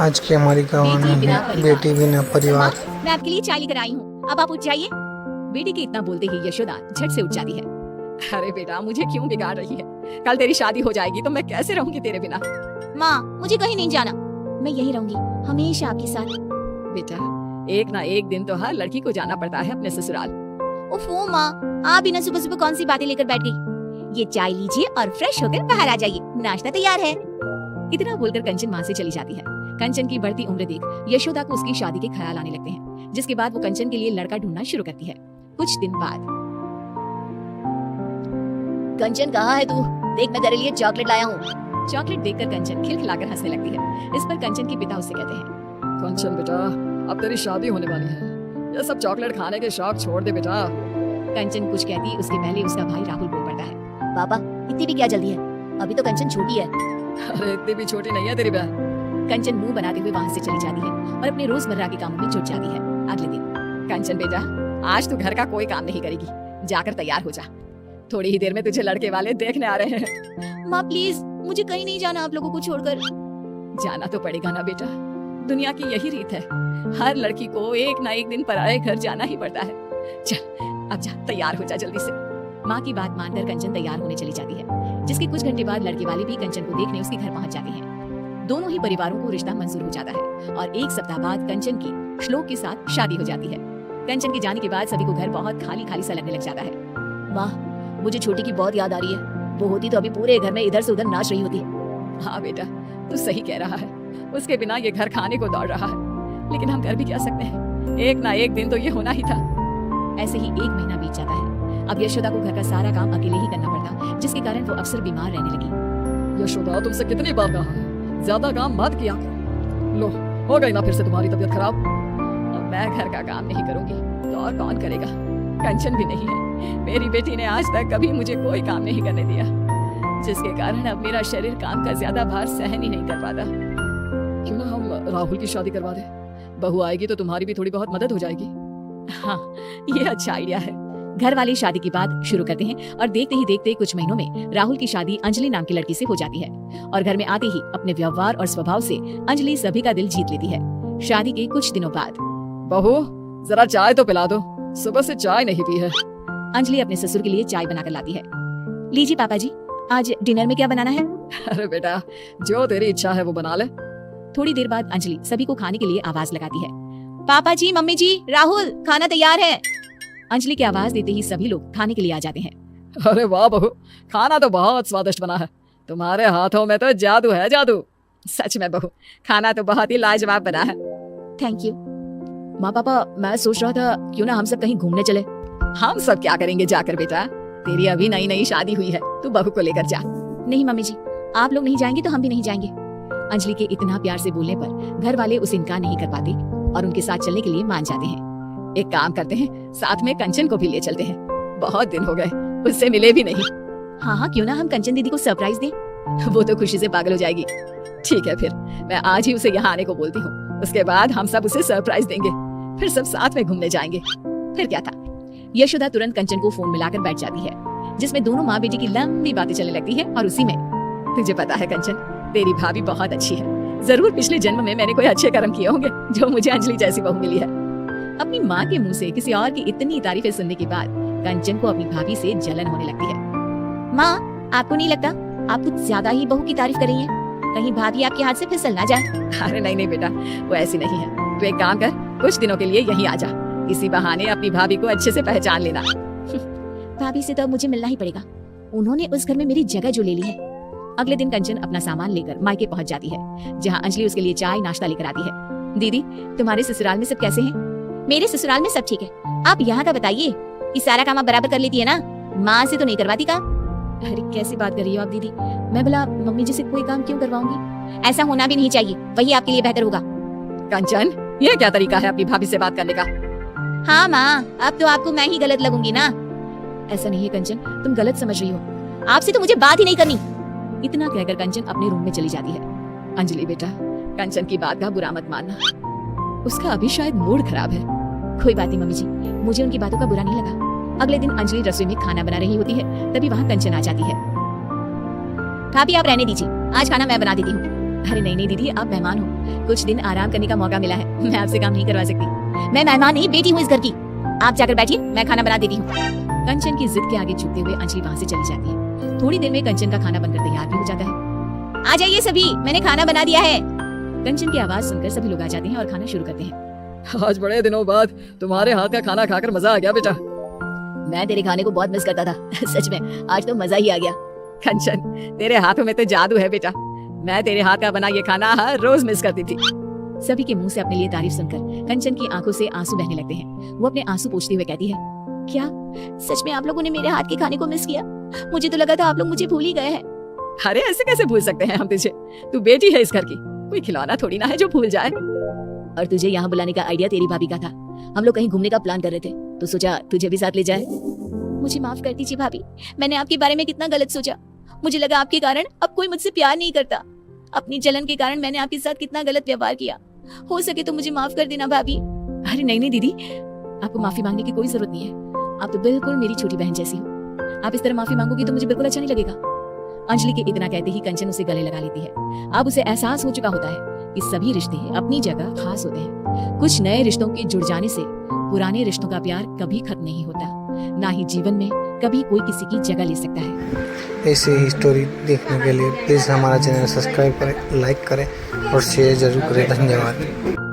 आज की हमारी कहानी है बेटी बिना परिवार। मैं आपके लिए चाय लेकर आई हूँ, अब आप उठ जाइए। बेटी के इतना बोलते ही यशोदा झट से उठ जाती है। अरे बेटा, मुझे क्यों बिगाड़ रही है? कल तेरी शादी हो जाएगी तो मैं कैसे रहूंगी तेरे बिना? माँ, मुझे कहीं नहीं जाना, मैं यहीं रहूंगी हमेशा आपके साथ। बेटा, एक ना एक दिन तो हर लड़की को जाना पड़ता है अपने ससुराल। ओफो माँ, आप बिना सुबह सुबह कौन सी बातें लेकर बैठ गई? ये चाय लीजिए और फ्रेश होकर बाहर आ जाइए, नाश्ता तैयार है। इतना बोलकर कंचन वहाँ से चली जाती है। कंचन की बढ़ती उम्र देख यशोदा को उसकी शादी के ख्याल आने लगते हैं, जिसके बाद वो कंचन के लिए लड़का ढूंढना शुरू करती है। कुछ दिन बाद, कंचन कहाँ है तू? देख, मैं तेरे लिए चॉकलेट लाया हूँ। चॉकलेट देखकर कंचन खिलखिलाकर हंसने लगती है। इस पर कंचन के पिता उससे कहते हैं, कंचन बेटा, अब तेरी शादी होने वाली है, ये सब चॉकलेट खाने के शौक छोड़ दे बेटा। कंचन कुछ कहती उसके पहले उसका भाई राहुल बोल पड़ता है, पापा, इतनी भी क्या जल्दी है? अभी तो कंचन छोटी है। अरे इतनी भी छोटी नहीं है तेरी बहन। कंचन मुंह बनाते हुए वहाँ से चली जाती है और अपने रोजमर्रा के कामों में जुट जाती है। अगले दिन, कंचन बेटा, आज तू घर का कोई काम नहीं करेगी, जाकर तैयार हो जा, थोड़ी ही देर में तुझे लड़के वाले देखने आ रहे हैं। माँ प्लीज, मुझे कहीं नहीं जाना आप लोगों को छोड़कर। जाना तो पड़ेगा ना बेटा, दुनिया की यही रीत है, हर लड़की को एक ना एक दिन पराए घर जाना ही पड़ता है। चल अब जा, तैयार हो जा जल्दी से। माँ की बात मानकर कंचन तैयार होने चली जाती है, जिसके कुछ घंटे बाद लड़के वाले भी कंचन को देखने उसके घर पहुंच जाते हैं। दोनों ही परिवारों को रिश्ता मंजूर हो जाता है और एक सप्ताह बाद कंचन की श्लोक के साथ शादी हो जाती है। कंचन के जाने के बाद सभी को घर बहुत खाली खाली सा लगने लग जाता है। माँ, मुझे छोटी की बहुत याद आ रही है, वो होती तो अभी पूरे घर में इधर से उधर नाच रही होती। हाँ बेटा, तू सही कह रहा है, उसके बिना ये घर खाने को दौड़ रहा है, लेकिन हम कर भी क्या सकते हैं, एक ना एक दिन तो ये होना ही था। ऐसे ही 1 महीना बीत जाता है। अब यशोदा को घर का सारा काम अकेले ही करना पड़ता, जिसके कारण वो अक्सर बीमार रहने लगी। यशोदा, तुमसे कितनी बार कहा है, ज्यादा काम मत किया करो। लो, हो गई ना फिर से तुम्हारी तबीयत खराब। अब मैं घर का काम नहीं करूंगी तो और कौन करेगा? कंचन भी नहीं है, मेरी बेटी ने आज तक कभी मुझे कोई काम नहीं करने दिया, जिसके कारण अब मेरा शरीर काम का ज्यादा भार सहन ही नहीं कर पाता। क्यों ना हम राहुल की शादी करवा दे, बहू आएगी तो तुम्हारी भी थोड़ी बहुत मदद हो जाएगी। हाँ, ये अच्छा आइडिया है। घर वाले शादी की बात शुरू करते हैं और देखते ही देखते कुछ महीनों में राहुल की शादी अंजलि नाम की लड़की से हो जाती है और घर में आते ही अपने व्यवहार और स्वभाव से अंजलि सभी का दिल जीत लेती है। शादी के कुछ दिनों बाद, बहू, जरा चाय तो पिला दो, सुबह से चाय नहीं पी है। अंजलि अपने ससुर के लिए चाय बनाकर लाती है। लीजिए पापा जी, आज डिनर में क्या बनाना है? अरे बेटा, जो तेरी इच्छा है वो बना ले। थोड़ी देर बाद अंजलि सभी को खाने के लिए आवाज लगाती है। पापा जी, मम्मी जी, राहुल, खाना तैयार है। अंजलि की आवाज देते ही सभी लोग खाने के लिए आ जाते हैं। अरे वाह बहू, खाना तो बहुत स्वादिष्ट बना है, तुम्हारे हाथों में तो जादू है, जादू। सच में बहू, खाना तो बहुत ही लाजवाब बना है। Thank you. माँ पापा, मैं सोच रहा था क्यों ना हम सब कहीं घूमने चले। हम सब क्या करेंगे जाकर बेटा, तेरी अभी नई नई शादी हुई है, तू बहू को लेकर जा। नहीं मम्मी जी, आप लोग नहीं जाएंगे तो हम भी नहीं जाएंगे। अंजलि के इतना प्यार से बोलने पर घर वाले उसे इनकार नहीं कर पाते और उनके साथ चलने के लिए मान जाते हैं। एक काम करते हैं, साथ में कंचन को भी ले चलते हैं, बहुत दिन हो गए उससे मिले भी नहीं। हाँ हाँ, क्यों ना हम कंचन दीदी को सरप्राइज दें। वो तो खुशी से पागल हो जाएगी। ठीक है, फिर मैं आज ही उसे यहाँ आने को बोलती हूँ, उसके बाद हम सब उसे सरप्राइज देंगे, फिर सब साथ में घूमने जाएंगे। फिर क्या था, यशोदा तुरंत कंचन को फोन मिलाकर बैठ जाती है, जिसमें दोनों माँ बेटी की लंबी बातें चलने लगती है। और उसी में, तुझे पता है कंचन, तेरी भाभी बहुत अच्छी है, जरूर पिछले जन्म में मैंने कोई अच्छे कर्म किए होंगे जो मुझे अंजलि जैसी बहू मिली है। अपनी माँ के मुंह से किसी और की इतनी तारीफें सुनने के बाद कंचन को अपनी भाभी से जलन होने लगती है। माँ, आपको नहीं लगता आप कुछ ज्यादा ही बहू की तारीफ कर रही हैं? कहीं भाभी आपके हाथ से फिसल ना जाए। अरे नहीं नहीं बेटा, वो ऐसी नहीं है। तू एक काम कर, कुछ दिनों के लिए यहीं आ जा, इसी बहाने अपनी भाभी को अच्छे से पहचान लेना। भाभी से तो अब मुझे मिलना ही पड़ेगा, उन्होंने उस घर में मेरी जगह जो ले ली है। अगले दिन कंचन अपना सामान लेकर मायके पहुंच जाती है, जहाँ अंजलि उसके लिए चाय नाश्ता लेकर आती है। दीदी, तुम्हारे ससुराल में सब कैसे हैं? मेरे ससुराल में सब ठीक है, आप यहाँ का बताइए। ये सारा काम आप बराबर कर लेती है ना, माँ से तो नहीं करवाती काम। अरे कैसी बात कर रही हो आप दीदी, मैं भला मम्मी जी से कोई काम क्यों करवाऊंगी? ऐसा होना भी नहीं चाहिए, वही आपके लिए बेहतर होगा। कंचन, ये क्या तरीका है अपनी भाभी से बात करने का? हाँ माँ, अब तो आपको मैं ही गलत लगूंगी ना। ऐसा नहीं है कंचन, तुम गलत समझ रही हो। आपसे तो मुझे बात ही नहीं करनी। इतना कहकर कंचन अपने रूम में चली जाती है। अंजलि बेटा, कंचन की बात का बुरा मत मानना, उसका अभी शायद मूड खराब है। कोई बात नहीं मम्मी जी, मुझे उनकी बातों का बुरा नहीं लगा। अगले दिन अंजलि रसोई में खाना बना रही होती है, तभी वहाँ कंचन आ जाती है। भाभी आप रहने दीजिए, आज खाना मैं बना देती हूँ। अरे नहीं नहीं दीदी, आप मेहमान हो, कुछ दिन आराम करने का मौका मिला है, मैं आपसे काम नहीं करवा सकती। मैं मेहमान नहीं, बेटी हूँ इस घर की। आप जाकर बैठिए, मैं खाना बना देती हूँ। कंचन की जिद के आगे झुकते हुए अंजलि वहाँ से चली जाती है। थोड़ी देर में कंचन का खाना बनकर तैयार भी हो जाता है। आ जाइए सभी, मैंने खाना बना दिया है। कंचन की आवाज सुनकर सभी लोग आ जाते हैं और खाना शुरू करते हैं। आज बड़े दिनों बाद तुम्हारे हाथ का खाना खाकर मजा आ गया बेटा। मैं तेरे खाने को बहुत मिस करता था सच में, आज तो मजा ही आ गया। कंचन, तेरे हाथों में तो जादू है बेटा, मैं तेरे हाथ का बना ये खाना हर रोज मिस करती थी। सभी के मुंह से अपने लिए तारीफ सुनकर कंचन की आंखों से आंसू बहने लगते हैं। वो अपने आंसू पोंछते हुए कहती है, क्या सच में आप लोगों ने मेरे हाथ के खाने को मिस किया? मुझे तो लगा था आप लोग मुझे भूल ही गए हैं। अरे ऐसे कैसे भूल सकते हैं हम तुझे, तू बेटी है इस घर की, कोई खिलौना थोड़ी ना है जो भूल जाए। और तुझे यहाँ बुलाने का आइडिया तेरी भाभी का था। हम लोग कहीं घूमने का प्लान कर रहे थे तो सोचा तुझे भी साथ ले जाए। मुझे माफ कर दीजिए भाभी, मैंने आपके बारे में कितना गलत सोचा। मुझे लगा आपके कारण अब कोई मुझसे प्यार नहीं करता। अपनी जलन के कारण मैंने आपके साथ कितना गलत व्यवहार किया। हो सके तो मुझे माफ कर देना भाभी। अरे नहीं नहीं दीदी, आपको माफी मांगने की कोई जरूरत नहीं है। आप तो बिल्कुल मेरी छोटी बहन जैसी हो। आप इस तरह माफी मांगोगी तो मुझे बिल्कुल अच्छा नहीं लगेगा। अंजलि के इतना कहते ही कंचन उसे गले लगा लेती है। अब उसे एहसास हो चुका होता है कि सभी रिश्ते अपनी जगह खास होते हैं। कुछ नए रिश्तों के जुड़ जाने से पुराने रिश्तों का प्यार कभी खत्म नहीं होता, ना ही जीवन में कभी कोई किसी की जगह ले सकता है। ऐसी ही स्टोरी देखने के लिए प्लीज़ हमारा चैनल सब्सक्राइब करें, लाइक करें और शेयर जरूर करें। धन्यवाद।